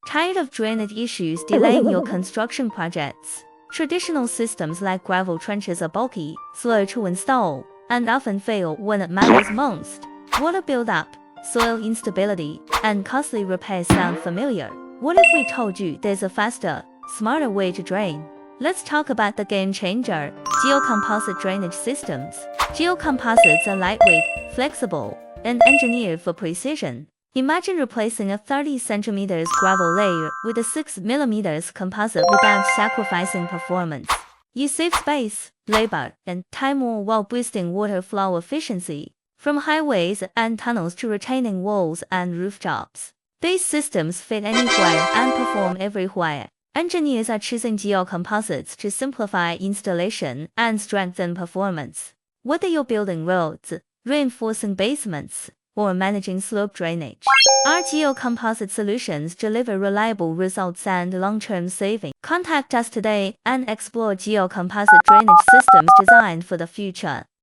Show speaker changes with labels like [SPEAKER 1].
[SPEAKER 1] Tired of drainage issues delaying your construction projects? Traditional systems like gravel trenches are bulky, slow to install, and often fail when it matters most. Water buildup, soil instability, and costly repairs sound familiar. What if we told you there's a faster, smarter way to drain? Let's talk about the game changer, geocomposite drainage systems. Geocomposites are lightweight, flexible, and engineered for precision. Imagine replacing a 30 cm gravel layer with a 6 mm composite without sacrificing performance. You save space, labor, and time while boosting water flow efficiency, from highways and tunnels to retaining walls and rooftops. These systems fit anywhere and perform everywhere. Engineers are choosing geocomposites to simplify installation and strengthen performance. Whether you're building roads, reinforcing basements, or managing slope drainage, our geocomposite solutions deliver reliable results and long-term savings. Contact us today and explore geocomposite drainage systems designed for the future.